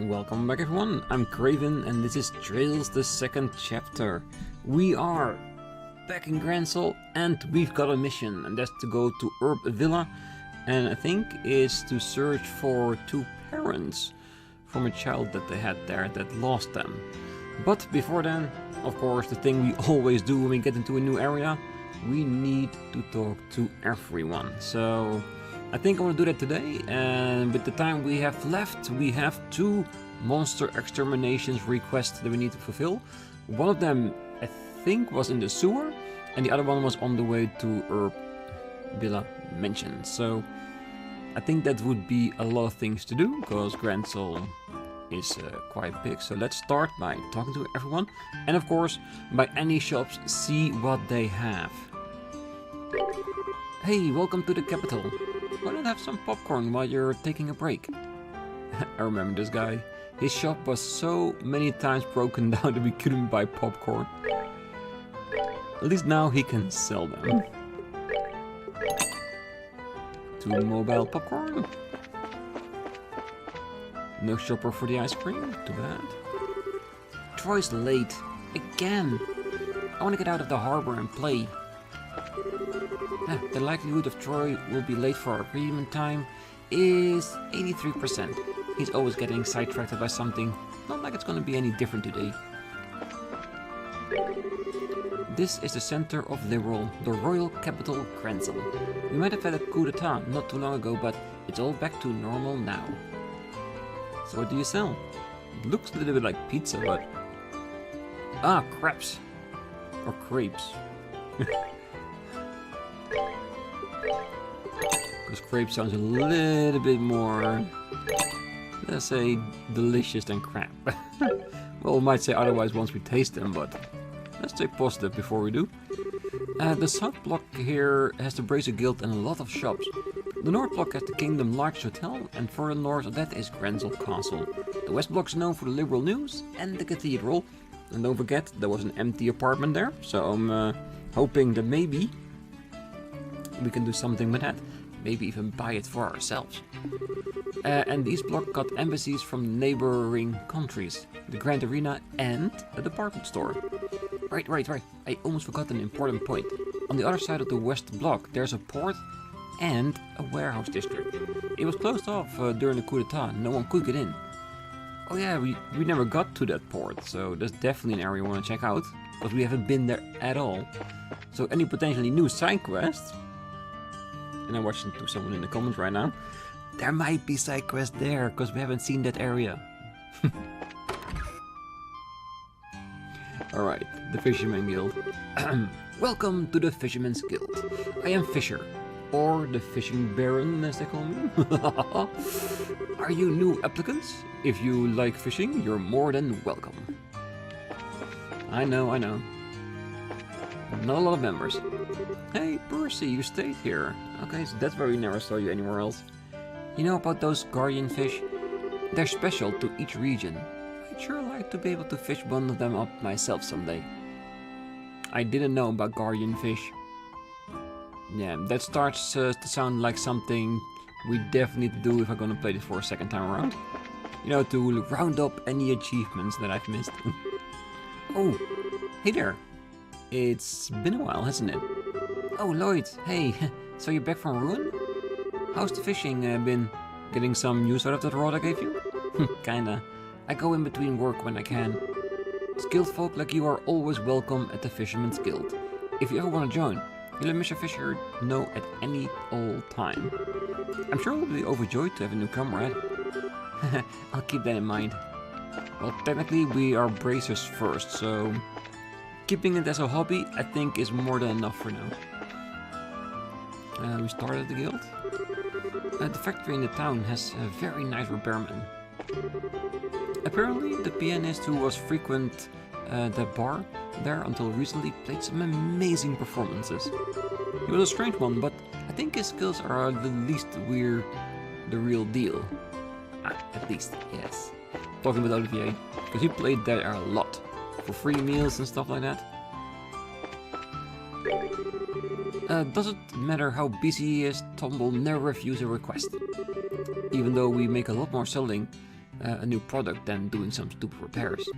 Welcome back everyone, I'm Craven and this is Trails the second chapter. We are back in Grancel and we've got a mission, and that's to go to Herb Villa, and I think is to search for two parents from a child that they had there that lost them. But before then, of course, the thing we always do when we get into a new area, we need to talk to everyone. So I think I want to do that today, and with the time we have left, we have two monster exterminations requests that we need to fulfill. One of them, I think, was in the sewer, and the other one was on the way to Herb Villa Mansion. So I think that would be a lot of things to do, because Grancel is quite big. So let's start by talking to everyone, and of course, by any shops, see what they have. Hey, welcome to the capital. Why not have some popcorn while you're taking a break? I remember this guy. His shop was so many times broken down that we couldn't buy popcorn. At least now he can sell them. Two mobile popcorn. No shopper for the ice cream? Too bad. Troy's late. Again. I want to get out of the harbor and play. The likelihood of Troy will be late for our agreement time is 83%. He's always getting sidetracked by something. Not like it's going to be any different today. This is the center of Liberl, the royal capital, Grancel. We might have had a coup d'etat not too long ago, but it's all back to normal now. So what do you sell? It looks a little bit like pizza, but... Ah, crepes. Or crepes. Because crepe sounds a little bit more, let's say, delicious than crap. Well, we might say otherwise once we taste them, but let's stay positive before we do. The south block here has the Bracer Guild and a lot of shops. The north block has the Kingdom largest hotel, and further north of that is Grancel Castle. The west block is known for the liberal news and the cathedral. And don't forget, there was an empty apartment there, so I'm hoping that maybe we can do something with that. Maybe even buy it for ourselves. And these blocks got embassies from neighboring countries, the Grand Arena and a department store. Right. I almost forgot an important point. On the other side of the west block, there's a port and a warehouse district. It was closed off during the coup d'etat. No one could get in. Oh yeah, we never got to that port, so that's definitely an area we want to check out, because we haven't been there at all. So any potentially new side quests, and I'm watching to someone in the comments right now, there might be side quests there, because we haven't seen that area. Alright, the Fisherman Guild. Welcome to the Fisherman's Guild. I am Fisher, or the Fishing Baron as they call me. Are you new applicants? If you like fishing, you're more than welcome. I know. Not a lot of members. Hey, Percy, you stayed here. Okay, so that's why we never saw you anywhere else. You know about those guardian fish? They're special to each region. I'd sure like to be able to fish one of them up myself someday. I didn't know about guardian fish. Yeah, that starts to sound like something we definitely need to do if I'm gonna play this for a second time around. You know, to round up any achievements that I've missed. Oh, hey there. It's been a while, hasn't it? Oh, Lloyd, hey, so you're back from Ruin? How's the fishing been? Getting some use out of that rod I gave you? Kinda. I go in between work when I can. Skilled folk like you are always welcome at the Fisherman's Guild. If you ever want to join, you let Mr. Fisher know at any old time. I'm sure we'll be overjoyed to have a new comrade. I'll keep that in mind. Well, technically we are bracers first, so keeping it as a hobby I think is more than enough for now. We started the guild. The factory in the town has a very nice repairman. Apparently the pianist who was frequent the bar there until recently played some amazing performances. He was a strange one, but I think his skills are the least we're the real deal. At least, yes. Talking with Olivier, because he played there a lot. For free meals and stuff like that. Doesn't matter how busy he is, Tom will never refuse a request. Even though we make a lot more selling, a new product than doing some stupid repairs.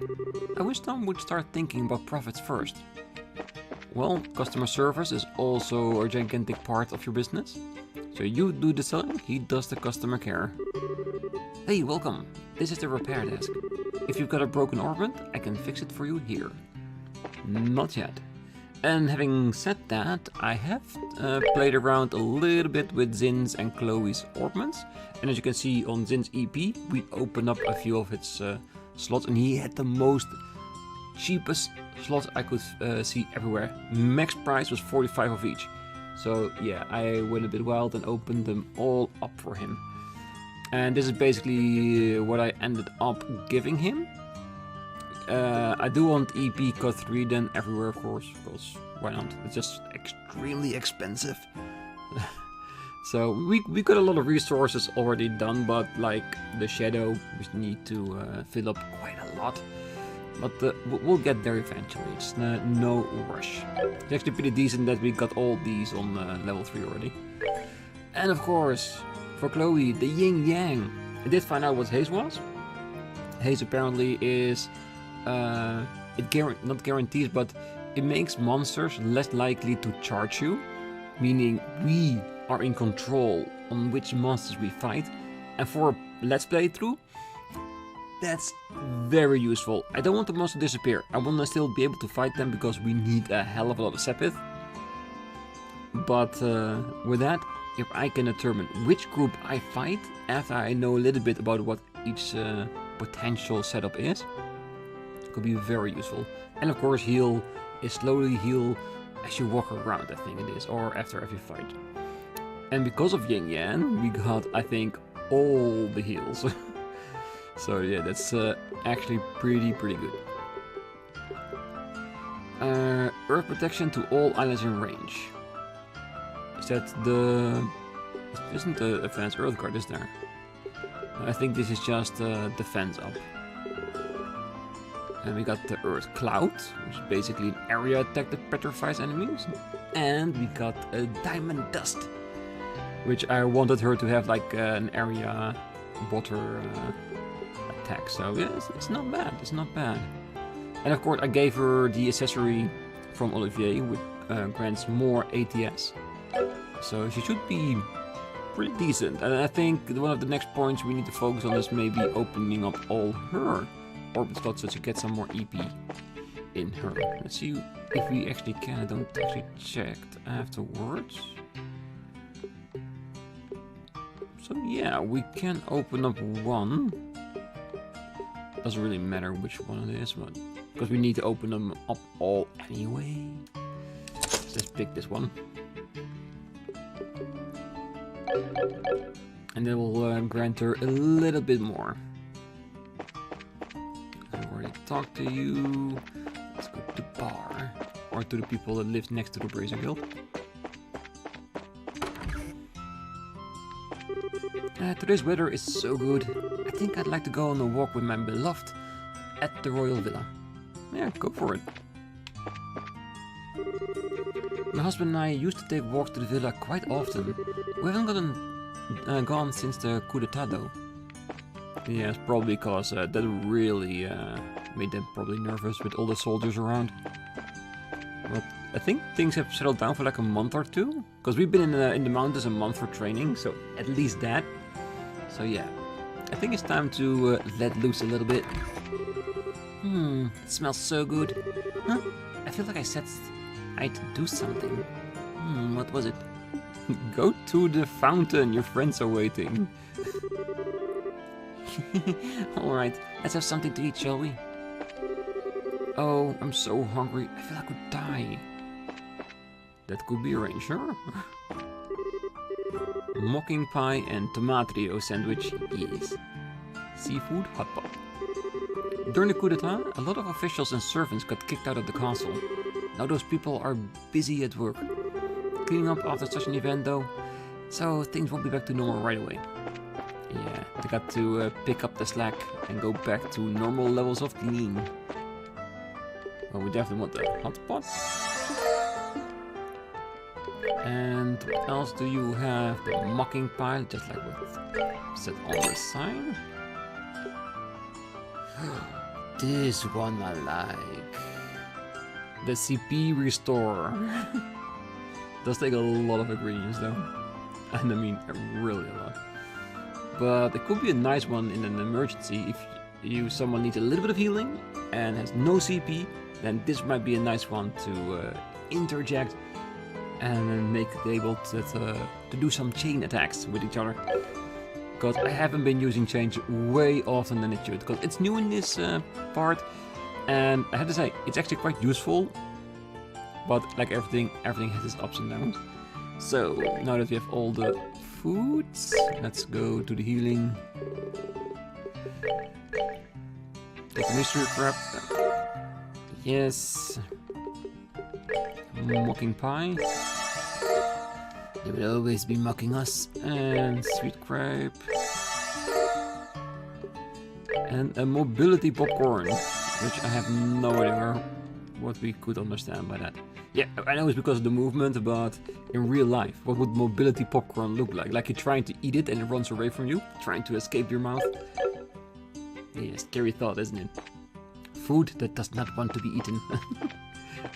I wish Tom would start thinking about profits first. Well, customer service is also a gigantic part of your business. So you do the selling, he does the customer care. Hey, welcome. This is the repair desk. If you've got a broken ornament, I can fix it for you here. Not yet. And having said that, I have played around a little bit with Zin's and Chloe's ornaments. And as you can see on Zin's EP, we opened up a few of its slots, and he had the most cheapest slots I could see everywhere. Max price was 45 of each. So yeah, I went a bit wild and opened them all up for him. And this is basically what I ended up giving him. I do want EP cut 3 then everywhere, of course, because why not? It's just extremely expensive. So we got a lot of resources already done, but like the shadow, we need to fill up quite a lot. But we'll get there eventually, it's no rush. It's actually pretty decent that we got all these on level 3 already. And of course, for Chloe, the yin yang. I did find out what haze was. Haze apparently is, not guarantees, but it makes monsters less likely to charge you. Meaning we are in control on which monsters we fight. And for a let's play through, that's very useful. I don't want the monster to disappear. I want to still be able to fight them because we need a hell of a lot of Sepith. But with that, if I can determine which group I fight after I know a little bit about what each potential setup is, it could be very useful. And of course, heal is slowly heal as you walk around, I think it is, or after every fight. And because of Yin Yang, we got, I think, all the heals. So yeah, that's actually pretty good. Earth protection to all islands in range. Is that the... Isn't the advanced earth guard, is there? I think this is just defense up. And we got the earth cloud, which is basically an area attack that petrifies enemies. And we got a diamond dust, which I wanted her to have like an area water attack. So yeah, it's not bad, it's not bad. And of course I gave her the accessory from Olivier, which grants more ATS. So she should be pretty decent. And I think one of the next points we need to focus on is maybe opening up all her orbit slots so she gets some more EP in her. Let's see if we actually can. I don't actually checked afterwards. So yeah, we can open up one. Doesn't really matter which one it is, but because we need to open them up all anyway. So let's pick this one. And then we'll grant her a little bit more. I already talked to you. Let's go to the bar. Or to the people that live next to the Brazier Guild. Today's weather is so good. I think I'd like to go on a walk with my beloved at the Royal Villa. Yeah, go for it. My husband and I used to take walks to the villa quite often. We haven't gone since the coup d'etat though. Yeah, it's probably because that really made them probably nervous with all the soldiers around. But I think things have settled down for like a month or two. Because we've been in the mountains a month for training, so at least that. So yeah, I think it's time to let loose a little bit. It smells so good. Huh? I feel like I said I'd do something. What was it? Go to the fountain, your friends are waiting. Alright, let's have something to eat, shall we? Oh, I'm so hungry, I feel I could die. That could be arranged, sure. Mocking pie and tomatrio sandwich, yes. Seafood hot pot. During the coup d'etat, a lot of officials and servants got kicked out of the castle. Now those people are busy at work. Cleaning up after such an event though, so things won't be back to normal right away. Yeah, they got to pick up the slack and go back to normal levels of cleaning. Well, we definitely want the hot pot. And what else do you have? The mocking pile, just like what said on the sign. This one I like. The CP Restore. Does take a lot of ingredients though. And I mean really a lot. But it could be a nice one in an emergency if someone needs a little bit of healing and has no CP, then this might be a nice one to interject and make it able to do some chain attacks with each other. Because I haven't been using chains way often than it should, because it's new in this part, and I have to say, it's actually quite useful, but like everything has its ups and downs. So, now that we have all the foods, let's go to the healing. Take the mystery crab. Yes. Mocking pie. They will always be mocking us. And sweet crepe. And a mobility popcorn, which I have no idea what we could understand by that. Yeah, I know it's because of the movement, but in real life, what would mobility popcorn look like? Like you're trying to eat it and it runs away from you, trying to escape your mouth? Yeah, scary thought, isn't it? Food that does not want to be eaten.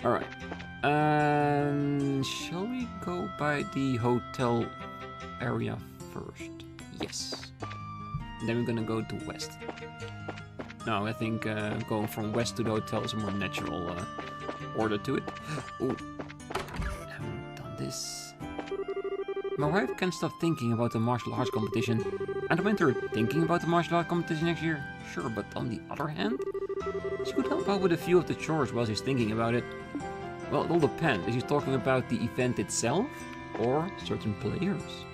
Alright. Shall we go by the hotel area first? Yes. Then we're gonna go to west. No, I think going from west to the hotel is a more natural order to it. Oh, haven't done this. My wife can't stop thinking about the martial arts competition. I don't mind her thinking about the martial arts competition next year, sure, but on the other hand, she could help out with a few of the chores while she's thinking about it. Well, it all depends. Is she talking about the event itself or certain players?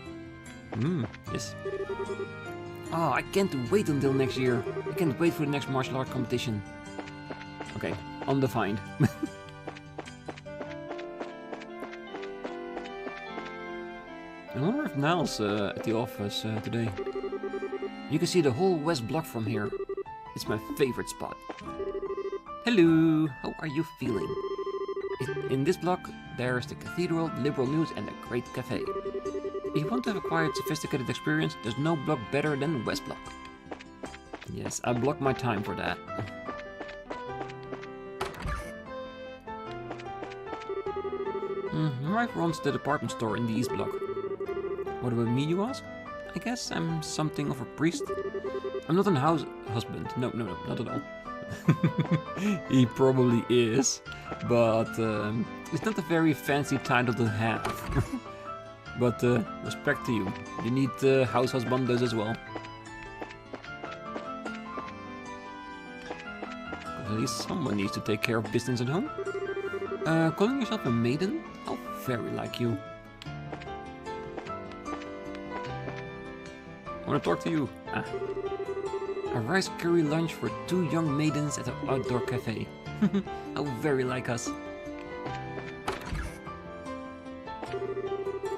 Yes. Oh, I can't wait until next year. I can't wait for the next martial arts competition. Okay, undefined. I wonder if Niall's at the office today. You can see the whole west block from here. It's my favorite spot. Hello, how are you feeling? In this block, there's the cathedral, liberal news, and a great cafe. If you want to have a quiet, sophisticated experience, there's no block better than West Block. Yes, I blocked my time for that. My wife runs the department store in the East Block. What about me, you ask? I guess I'm something of a priest. I'm not a house husband. No, not at all. He probably is, but it's not a very fancy title to have. But respect to you. You need house husbandos as well. At least someone needs to take care of business at home. Calling yourself a maiden? How very like you. I want to talk to you. A rice curry lunch for 2 young maidens at an outdoor cafe. How very like us.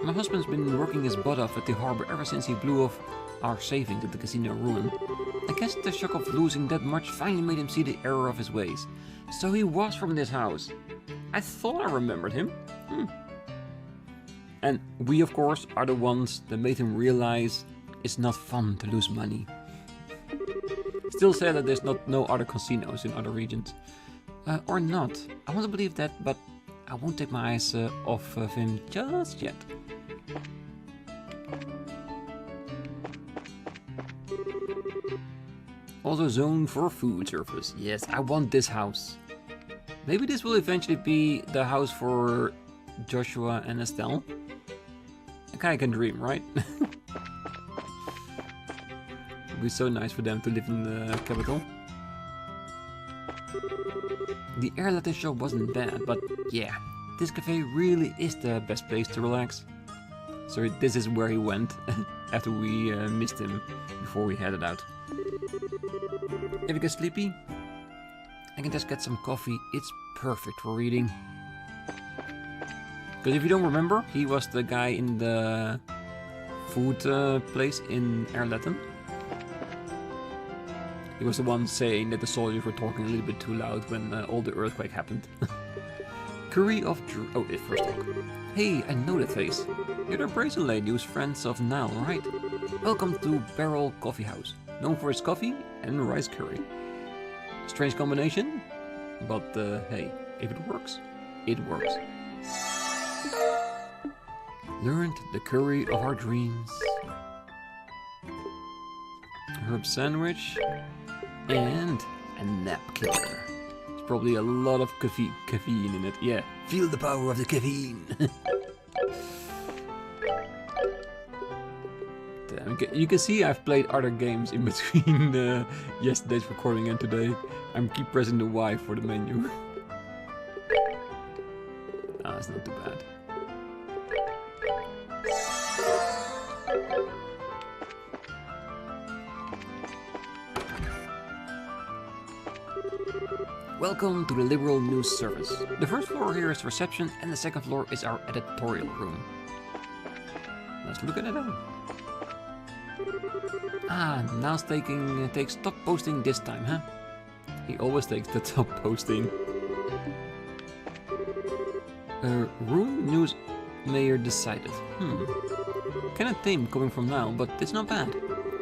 My husband's been working his butt off at the harbor ever since he blew off our savings at the casino ruin. I guess the shock of losing that much finally made him see the error of his ways. So he was from this house. I thought I remembered him. And we, of course, are the ones that made him realize it's not fun to lose money. Still say that there's no other casinos in other regions. Or not. I want to believe that, but I won't take my eyes off of him just yet. Also zone for food service. Yes, I want this house. Maybe this will eventually be the house for Joshua and Estelle. I kinda can dream, right? It'd be so nice for them to live in the capital. The air Latin show wasn't bad, but yeah, this cafe really is the best place to relax. So this is where he went after we missed him before we headed out. If you get sleepy, I can just get some coffee. It's perfect for reading. Because if you don't remember, he was the guy in the food place in Erletten. He was the one saying that the soldiers were talking a little bit too loud when all the earthquake happened. Curry of oh, first talk. Hey, I know that face. You're the brazen lady who's friends of Niall, right? Welcome to Barrel Coffee House, known for its coffee and rice curry. Strange combination, but hey, if it works, it works. Learned the curry of our dreams. Herb sandwich and a nap killer. There's probably a lot of caffeine in it. Yeah, feel the power of the caffeine. Damn, you can see I've played other games in between yesterday's recording and today. I'm keep pressing the Y for the menu. Ah, it's not too bad. Welcome to the Liberl News Service. The first floor here is reception and the second floor is our editorial room. Let's look at it then. Ah, now takes top posting this time, huh? He always takes the top posting. Room news mayor decided. Kinda tame coming from now, but it's not bad.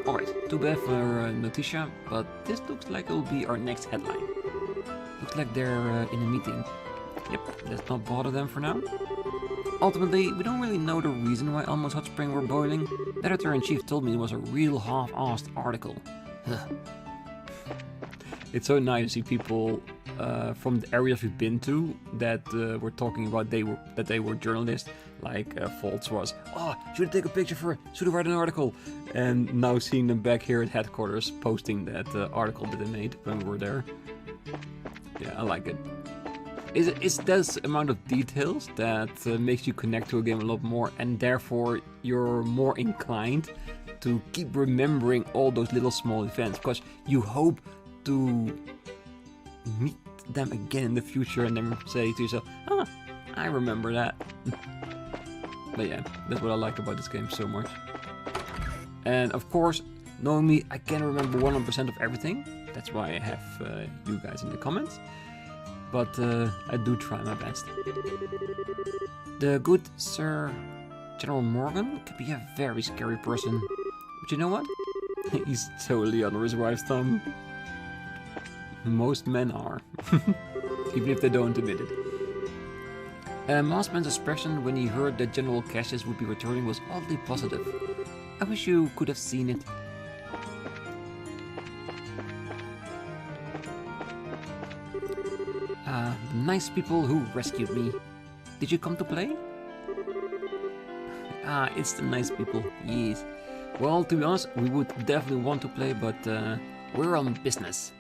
Alright, too bad for Noticia, but this looks like it'll be our next headline. Looks like they're in a meeting. Yep, let's not bother them for now. Ultimately, we don't really know the reason why Almost Hot Spring were boiling. The editor-in-chief told me it was a real half-assed article. It's so nice to see people from the areas we've been to that were talking about that they were journalists. Like Foltz was, oh, should I take a picture for it? Should I write an article? And now seeing them back here at headquarters posting that article that they made when we were there. Yeah, I like it. It's this amount of details that makes you connect to a game a lot more, and therefore you're more inclined to keep remembering all those little small events, because you hope to meet them again in the future and then say to yourself, ah, I remember that. But yeah, that's what I like about this game so much. And of course, knowing me, I can't remember 100% of everything. That's why I have you guys in the comments. But I do try my best. The good Sir General Morgan could be a very scary person. But you know what? He's totally under his wife's thumb. Most men are. Even if they don't admit it. Mossman's expression when he heard that General Cassius would be returning was oddly positive. I wish you could have seen it. The nice people who rescued me. Did you come to play? Ah, it's the nice people, yes. Well, to be honest, we would definitely want to play, but we're on business.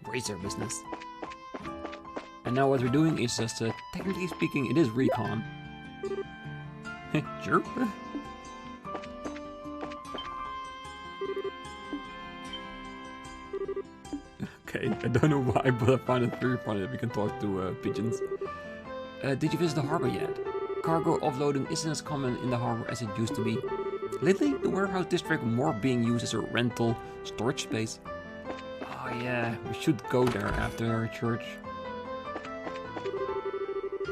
Razor business. And now what we're doing is just, technically speaking, it is recon. Sure. Okay, I don't know why, but I find it very funny that we can talk to pigeons. Did you visit the harbor yet? Cargo offloading isn't as common in the harbor as it used to be. Lately, the warehouse district more being used as a rental storage space. Oh yeah, we should go there after church.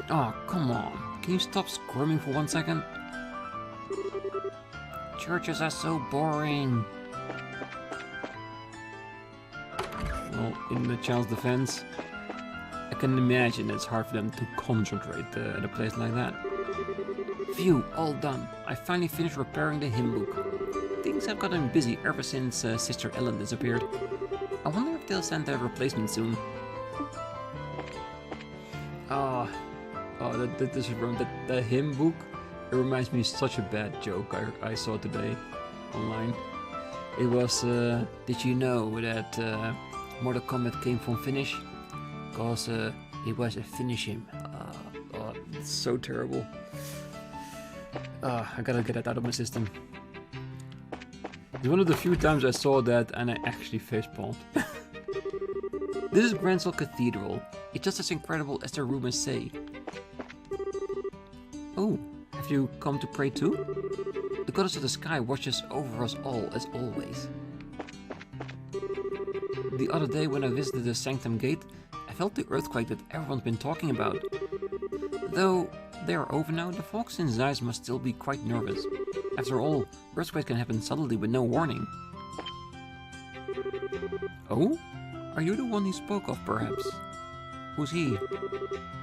Oh, come on. Can you stop squirming for 1 second? Churches are so boring. Well, in the child's defense, I can imagine it's hard for them to concentrate at a place like that. Phew, all done. I finally finished repairing the hymn book. Things have gotten busy ever since Sister Ellen disappeared. I wonder if they'll send a replacement soon. The hymn book, it reminds me of such a bad joke I saw today online. It was, did you know that Mortal Kombat came from Finnish? Because it was a Finnish hymn. Oh, it's so terrible. I gotta get that out of my system. It's one of the few times I saw that and I actually facepalmed. This is Grancel Cathedral. It's just as incredible as the rumors say. Oh, have you come to pray too? The goddess of the sky watches over us all as always. The other day when I visited the Sanctum Gate, I felt the earthquake that everyone's been talking about. Though they are over now, the folks in Zeiss must still be quite nervous. After all, earthquakes can happen suddenly with no warning. Oh? Are you the one he spoke of, perhaps? Who's he?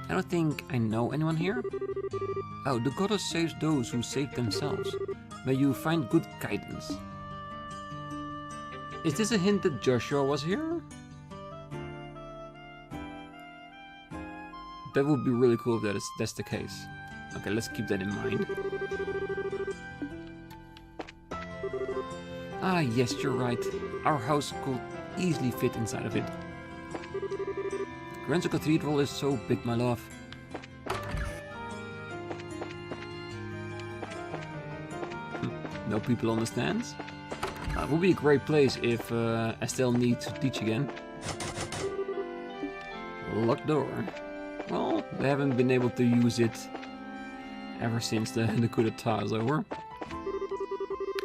I don't think I know anyone here. Oh, the goddess saves those who save themselves. May you find good guidance. Is this a hint that Joshua was here? That would be really cool if that's the case. Okay, let's keep that in mind. Ah, yes, you're right. Our house could easily fit inside of it. Grancel Cathedral is so big, my love. No people on the stands? It would be a great place if Estelle needs to teach again. Locked door. Well, they haven't been able to use it ever since the coup d'etat is over.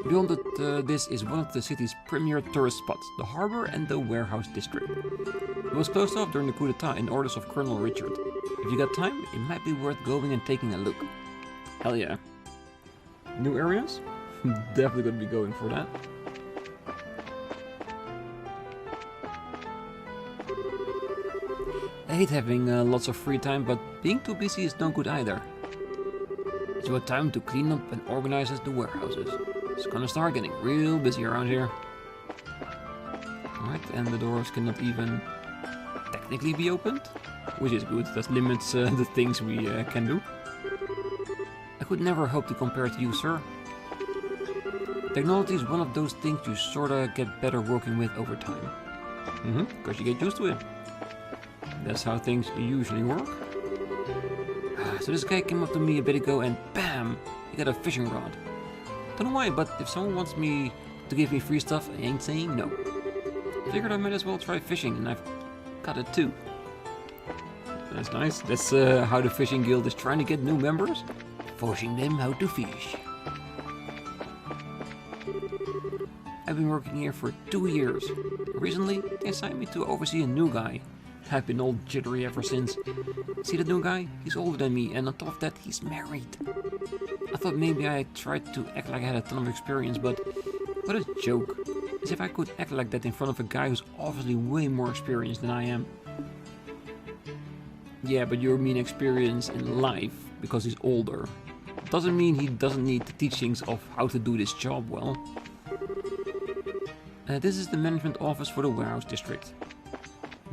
Beyond it, this is one of the city's premier tourist spots, the harbor and the warehouse district. It was closed off during the coup d'etat in orders of Colonel Richard. If you got time, it might be worth going and taking a look. Hell yeah. New areas? Definitely gonna be going for that. I hate having lots of free time, but being too busy is no good either. It's about time to clean up and organize the warehouses. It's gonna start getting real busy around here. Alright, and the doors cannot even technically be opened, which is good. That limits the things we can do. I could never hope to compare to you, sir. Technology is one of those things you sorta get better working with over time. Because you get used to it. That's how things usually work. So this guy came up to me a bit ago and BAM! He got a fishing rod. Don't know why, but if someone wants me to give me free stuff, I ain't saying no. I figured I might as well try fishing, and I've got it too. That's nice. That's how the fishing guild is trying to get new members. Forcing them how to fish. I've been working here for 2 years. Recently, they assigned me to oversee a new guy. I've been all jittery ever since. See the new guy? He's older than me, and on top of that, he's married. I thought maybe I tried to act like I had a ton of experience, but what a joke. As if I could act like that in front of a guy who's obviously way more experienced than I am. Yeah, but you mean experience in life, because he's older. Doesn't mean he doesn't need the teachings of how to do this job well. This is the management office for the warehouse district.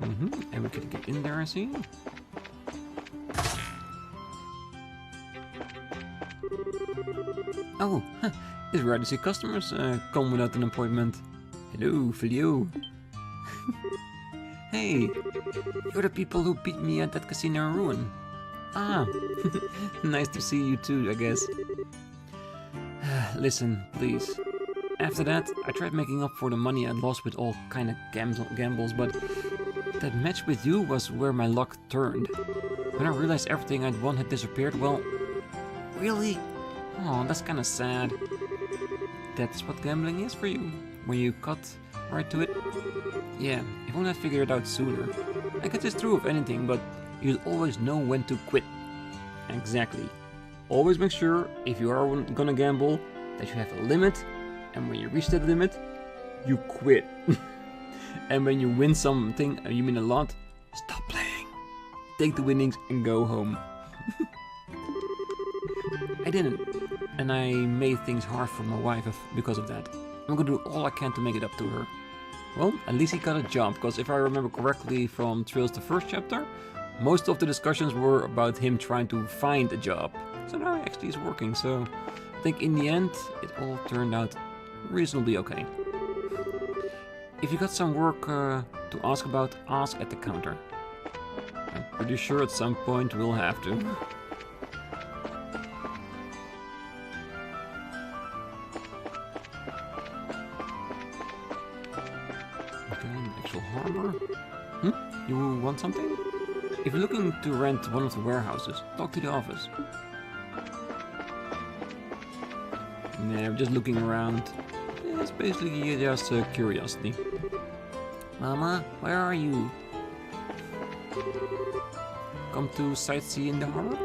And we can get in there, I see. Oh, it's rare to see customers come without an appointment. Hello, Filio. Hey, you're the people who beat me at that casino in Ruin. Ah, nice to see you too, I guess. Listen, please. After that, I tried making up for the money I lost with all kind of gambles, but that match with you was where my luck turned. When I realized everything I'd won had disappeared, well... Really? Oh, that's kinda sad. That's what gambling is for you, when you cut right to it? Yeah, if only I'd figured it out sooner. I guess it's true of anything, but you'll always know when to quit. Exactly. Always make sure, if you are gonna gamble, that you have a limit, and when you reach that limit, you quit. And when you win something, and you mean a lot, stop playing. Take the winnings and go home. I didn't, and I made things hard for my wife because of that. I'm gonna do all I can to make it up to her. Well, at least he got a job, because if I remember correctly from Trails the first chapter, most of the discussions were about him trying to find a job. So now actually he's working, so I think in the end, it all turned out reasonably okay. If you got some work to ask about, ask at the counter. I'm pretty sure at some point we'll have to. Okay, the actual harbor. You want something? If you're looking to rent one of the warehouses, talk to the office. Nah, we're just looking around. It's basically just curiosity. Mama, where are you? Come to sightsee in the harbor?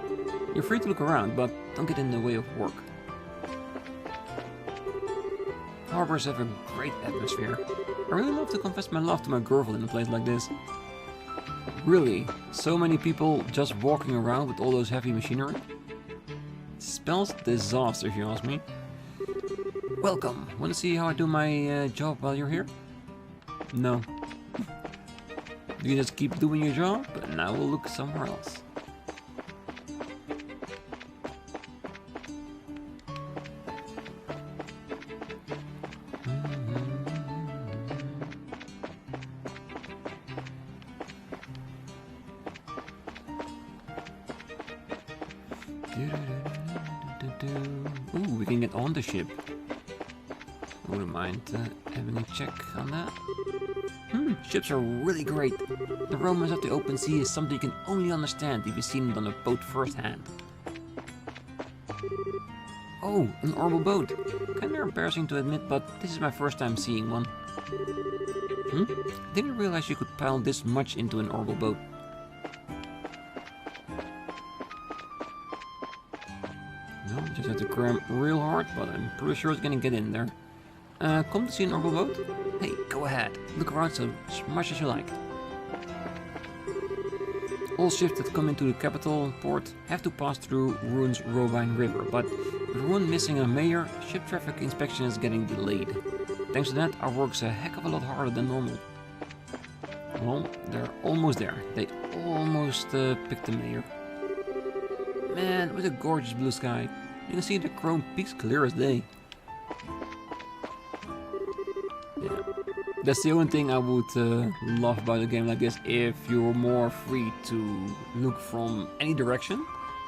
You're free to look around, but don't get in the way of work. Harbors have a great atmosphere. I really love to confess my love to my girlfriend in a place like this. Really, so many people just walking around with all those heavy machinery. It spells disaster if you ask me. Welcome. Want to see how I do my job while you're here? No. You just keep doing your job, and I will look somewhere else. Ooh, we can get on the ship. I wouldn't mind having a check on that. Ships are really great. The romance of the open sea is something you can only understand if you've seen it on a boat firsthand. Oh, an orbital boat. Kinda embarrassing to admit, but this is my first time seeing one. Didn't realize you could pile this much into an orbital boat. No, just have to cram real hard, but I'm pretty sure it's gonna get in there. Come to see an orbital boat? Hey, go ahead. Look around so much as you like. All ships that come into the capital port have to pass through Ruin's Robine River, but with Ruin missing a mayor, ship traffic inspection is getting delayed. Thanks to that, our work's a heck of a lot harder than normal. Well, they're almost there. They almost picked the mayor. Man, with a gorgeous blue sky. You can see the chrome peaks clear as day. That's the only thing I would love about a game like this, if you're more free to look from any direction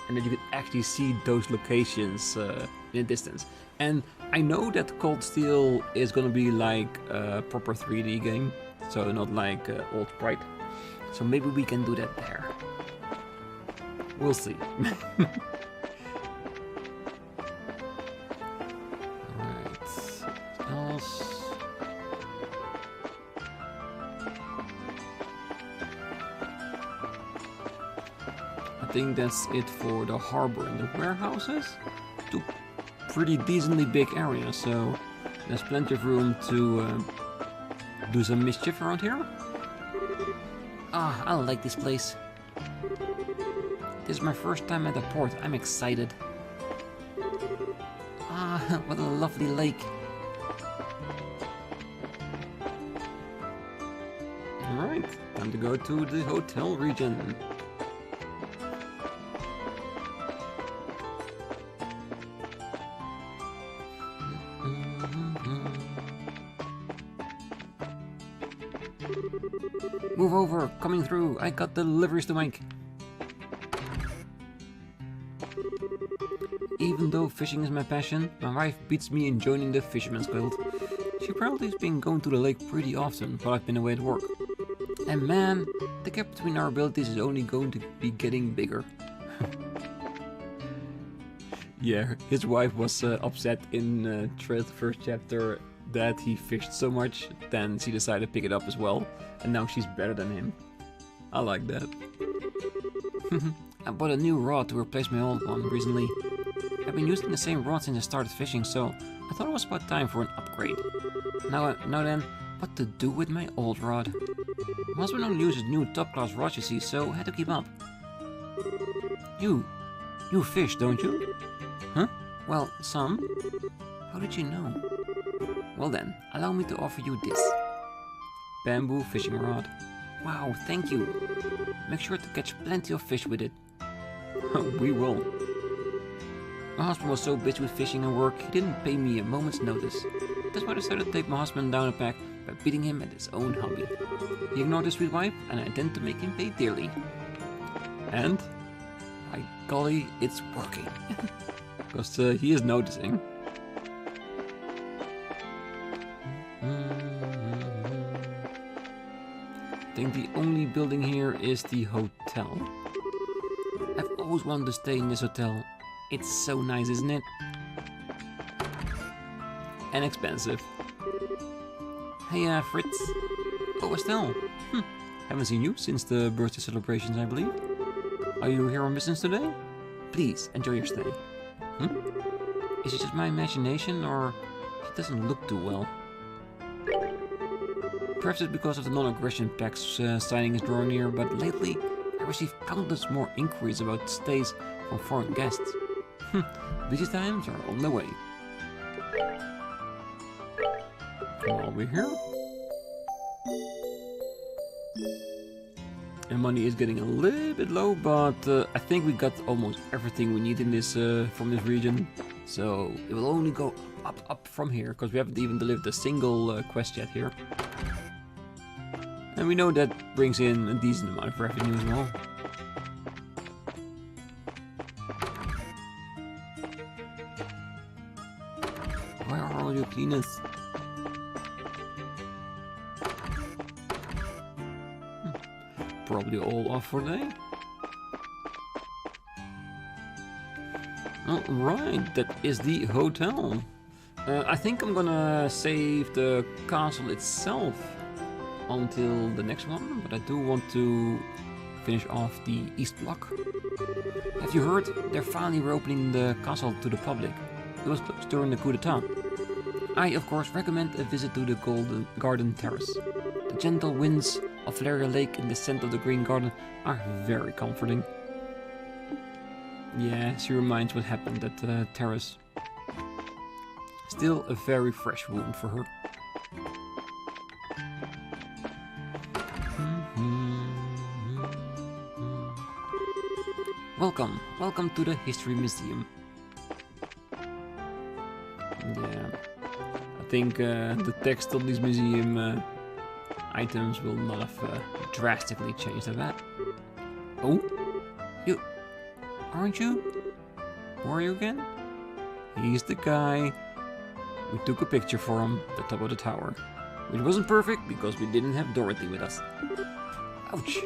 and that you could actually see those locations in the distance. And I know that Cold Steel is gonna be like a proper 3D game, so not like old Sprite. So maybe we can do that there. We'll see. Alright, what else? I think that's it for the harbor and the warehouses. Two pretty decently big areas, so there's plenty of room to do some mischief around here. Ah, I like this place. This is my first time at the port. I'm excited. Ah, what a lovely lake. Alright, time to go to the hotel region. Move over, coming through. I got the deliveries to make. Even though fishing is my passion, my wife beats me in joining the Fisherman's Guild. She probably has been going to the lake pretty often while I've been away at work. And man, the gap between our abilities is only going to be getting bigger. Yeah, his wife was upset in the first chapter that he fished so much, then she decided to pick it up as well, and now she's better than him. I like that. I bought a new rod to replace my old one recently. I've been using the same rod since I started fishing, so I thought it was about time for an upgrade. Now then, what to do with my old rod? My husband only uses new top-class rods, you see, so I had to keep up. You fish, don't you? Huh? Well, some. How did you know? Well then, allow me to offer you this. Bamboo fishing rod. Wow, thank you. Make sure to catch plenty of fish with it. We will. My husband was so busy with fishing and work, he didn't pay me a moment's notice. That's why I decided to take my husband down a peg by beating him at his own hobby. He ignored his sweet wife, and I intend to make him pay dearly. And, by golly, it's working. Because he is noticing. I think the only building here is the hotel. I've always wanted to stay in this hotel. It's so nice, isn't it? And expensive. Hey, Fritz. Oh, Estelle. Haven't seen you since the birthday celebrations, I believe. Are you here on business today? Please, enjoy your stay. Is it just my imagination, or He doesn't look too well. Perhaps it's because of the non-aggression pact signing is drawing near, but lately I receive countless more inquiries about stays from foreign guests. Busy times are on the way. While we're here, and money is getting a little bit low, but I think we got almost everything we need in this from this region. So it will only go up from here, because we haven't even delivered a single quest yet here. And we know that brings in a decent amount of revenue as well. Where are all your cleaners? Probably all off for the day. Alright, that is the hotel. I think I'm gonna save the castle itself until the next one, but I do want to finish off the East Block. Have you heard? They're finally reopening the castle to the public. It was closed during the coup d'etat. I, of course, recommend a visit to the Golden Garden Terrace. The gentle winds of Valeria Lake in the scent of the Green Garden are very comforting. Yeah, she reminds what happened at the terrace. Still a very fresh wound for her. Welcome to the History Museum. Yeah, I think the text on these museum items will not have drastically changed that. Oh, you, aren't you? Who are you again? He's the guy. We took a picture for him at the top of the tower. Which wasn't perfect because we didn't have Dorothy with us. Ouch.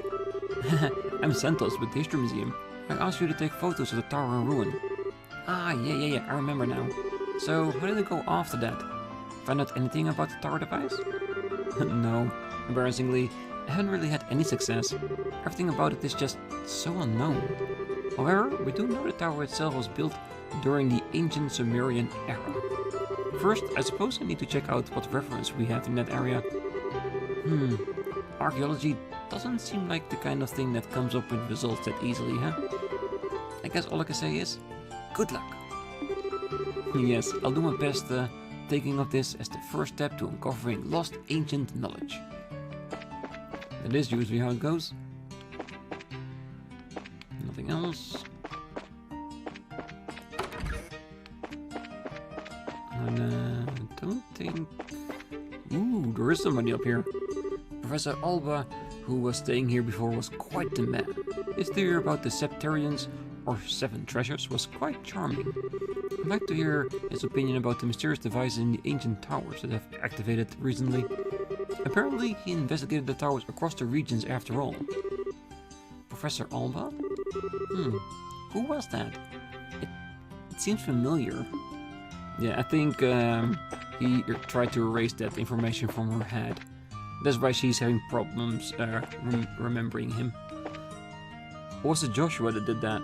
I'm Santos with the History Museum. I asked you to take photos of the tower in ruin. Ah, yeah, I remember now. So, how did it go after that? Find out anything about the tower device? No, embarrassingly, I haven't really had any success. Everything about it is just so unknown. However, we do know the tower itself was built during the ancient Sumerian era. First, I suppose I need to check out what reference we have in that area. Archaeology doesn't seem like the kind of thing that comes up with results that easily, huh? I guess all I can say is, good luck! Yes, I'll do my best taking of this as the first step to uncovering lost ancient knowledge. That is usually how it goes. Nothing else. And I don't think... Ooh, there is somebody up here. Professor Alba, who was staying here before, was quite the man. His theory about the Septarians, or Seven Treasures, was quite charming. I'd like to hear his opinion about the mysterious devices in the ancient towers that have activated recently. Apparently, he investigated the towers across the regions after all. Professor Alba? Who was that? It seems familiar. Yeah, I think he tried to erase that information from her head. That's why she's having problems remembering him. Or was it Joshua that did that?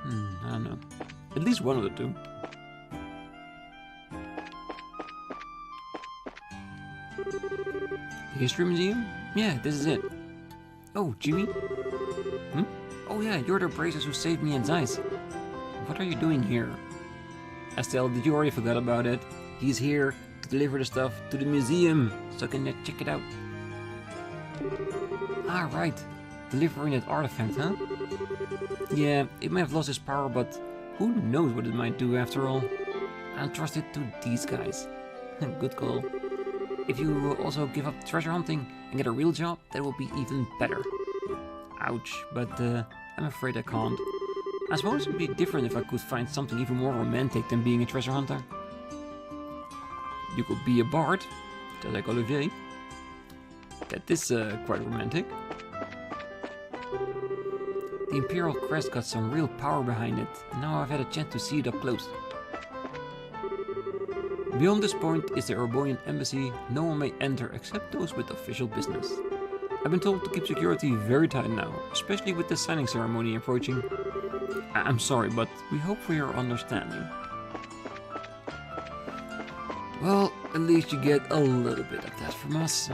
I don't know. At least one of the two. The History Museum? Yeah, this is it. Oh, Jimmy? Oh yeah, you're the bracers who saved me and Zeiss. What are you doing here? Estelle, did you already forget about it? He's here to deliver the stuff to the museum, so can you check it out? Ah, right. Delivering that artifact, huh? Yeah, it may have lost its power, but who knows what it might do after all? I'll trust it to these guys. Good call. If you will also give up treasure hunting and get a real job, that will be even better. Ouch, but I'm afraid I can't. I suppose it would be different if I could find something even more romantic than being a treasure hunter. You could be a bard, just like Olivier. That is quite romantic. The Imperial Crest got some real power behind it, and now I've had a chance to see it up close. Beyond this point is the Urbonian embassy. No one may enter except those with official business. I've been told to keep security very tight now, especially with the signing ceremony approaching. I'm sorry, but we hope for your understanding. Well, at least you get a little bit of that from us.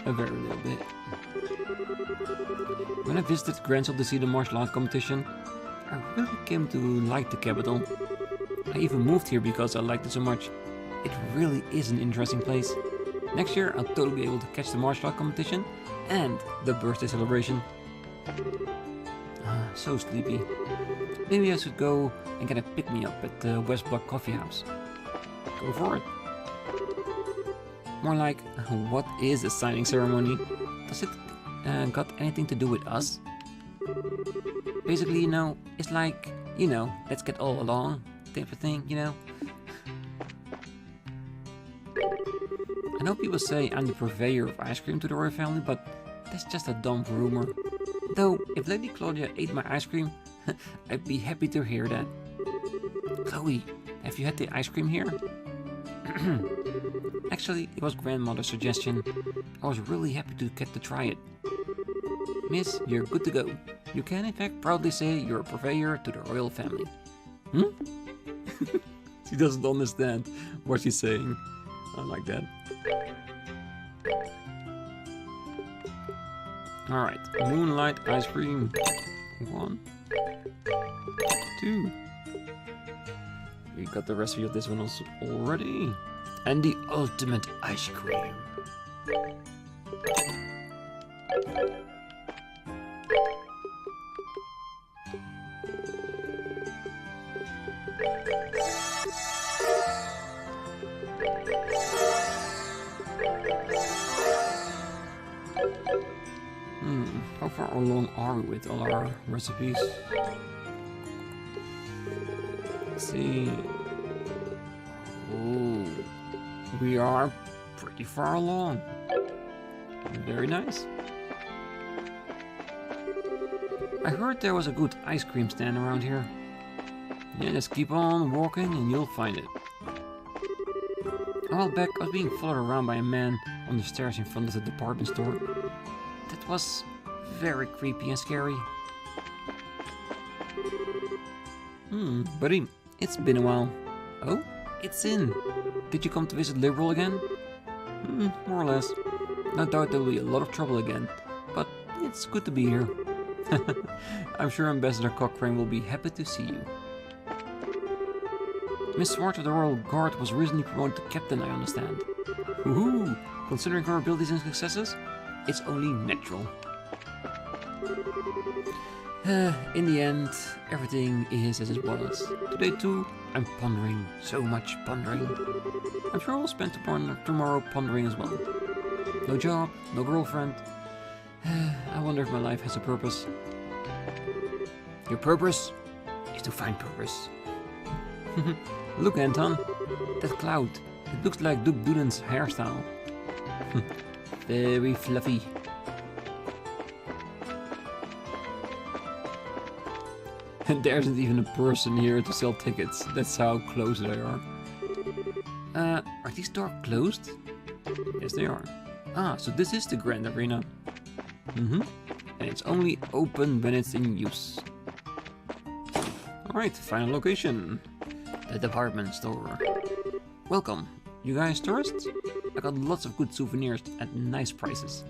A very little bit. When I visited Grancel to see the martial art competition, I really came to like the capital. I even moved here because I liked it so much. It really is an interesting place. Next year I'll totally be able to catch the martial art competition and the birthday celebration. So sleepy. Maybe I should go and get a pick-me-up at the West Block Coffee House. Go for it. More like, what is a signing ceremony? Does it got anything to do with us? Basically, you know, it's like, you know, let's get all along type of thing, you know? I know people say I'm the purveyor of ice cream to the royal family, but that's just a dumb rumor. Though, if Lady Claudia ate my ice cream, I'd be happy to hear that. Chloe, have you had the ice cream here? Actually, it was grandmother's suggestion. I was really happy to get to try it. Miss, you're good to go. You can in fact proudly say you're a purveyor to the royal family. She doesn't understand what she's saying. I like that. Alright, moonlight ice cream. 1, 2. We got the recipe of this one also already. And the ultimate ice cream. How far along are we with all our recipes? Let's see. Oh, we are pretty far along. Very nice. I heard there was a good ice cream stand around here. Yeah, just keep on walking and you'll find it. A while back, I was being followed around by a man on the stairs in front of the department store. That was very creepy and scary. Buddy, it's been a while. Oh, it's in. Did you come to visit Liberl again? More or less. No doubt there'll be a lot of trouble again, but it's good to be here. I'm sure Ambassador Cochrane will be happy to see you. Miss Swart of the Royal Guard was recently promoted to captain, I understand. Woohoo! Considering her abilities and successes, it's only natural. In the end, everything is as it was. Today too, I'm pondering, so much pondering. I'm sure I'll spend tomorrow pondering as well. No job, no girlfriend. I wonder if my life has a purpose. Your purpose is to find purpose. Look, Anton, that cloud. It looks like Duke Dunan's hairstyle. Very fluffy. And there isn't even a person here to sell tickets. That's how close they are. Are these doors closed? Yes, they are. Ah, so this is the Grand Arena. And it's only open when it's in use. Alright, final location. The department store. Welcome. You guys tourists? I got lots of good souvenirs at nice prices.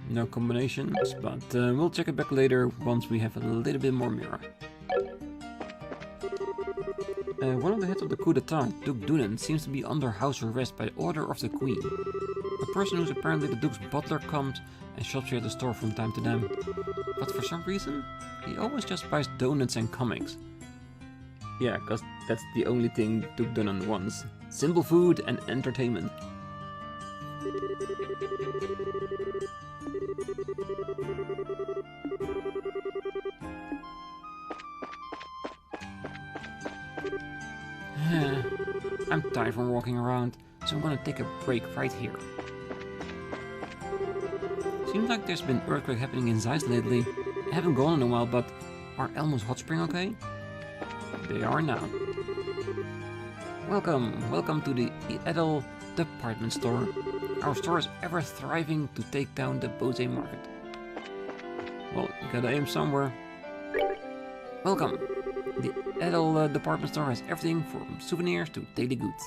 No combinations, but we'll check it back later once we have a little bit more mirror. One of the heads of the coup d'etat, Duke Dunan, seems to be under house arrest by order of the Queen. A person who's apparently the Duke's butler comes and shops here at the store from time to time. But for some reason, he always just buys donuts and comics. Yeah, cause that's the only thing Duke Dunan wants. Simple food and entertainment. I'm tired from walking around, so I'm gonna take a break right here. Seems like there's been an earthquake happening in Zeiss lately. I haven't gone in a while, but are Elmo's Hot Spring okay? They are now. Welcome to the Edel department store. Our store is ever thriving to take down the Bose market. Well, you gotta aim somewhere. Welcome. The Edel department store has everything from souvenirs to daily goods.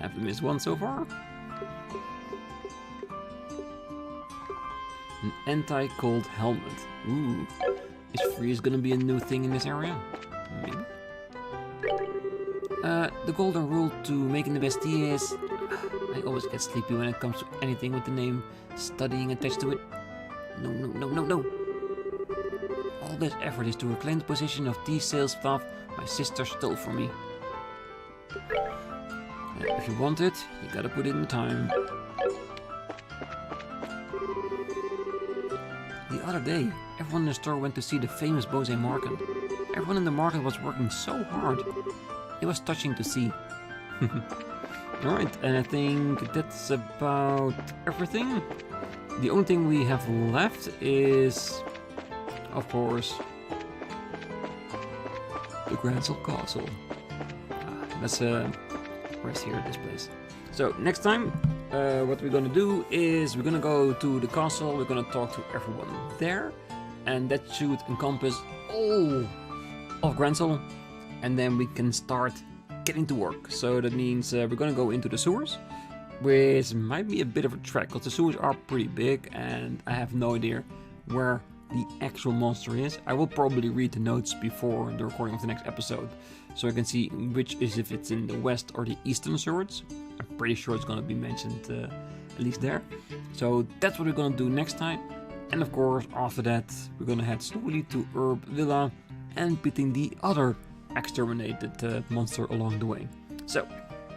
Have we missed one so far? An anti-cold helmet. Ooh. Is freeze gonna be a new thing in this area? Maybe. The golden rule to making the bestie is... I always get sleepy when it comes to anything with the name studying attached to it. No, no, no, no, no. All this effort is to reclaim the position of tea sales staff my sister stole from me. If you want it, you gotta put in the time. The other day, everyone in the store went to see the famous Bose market. Everyone in the market was working so hard. It was touching to see. Alright, and I think that's about everything. The only thing we have left is, of course, the Grancel castle. Let's rest here at this place. So next time, what we're gonna do is we're gonna go to the castle. We're gonna talk to everyone there, and that should encompass all of Grancel, and then we can start getting to work. So that means we're gonna go into the sewers, which might be a bit of a trek because the sewers are pretty big and I have no idea where the actual monster is. I will probably read the notes before the recording of the next episode so I can see which is if it's in the west or the eastern sewers. I'm pretty sure it's gonna be mentioned at least there. So that's what we're gonna do next time, and of course after that we're gonna head slowly to Herb Villa and beating the other exterminated monster along the way. So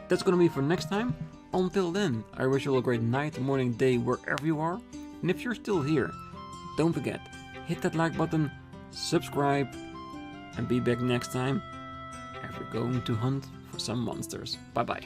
that's gonna be for next time. Until then, I wish you all a great night, morning, day, wherever you are. And if you're still here, don't forget, hit that like button, subscribe, and be back next time if you're going to hunt for some monsters. Bye bye.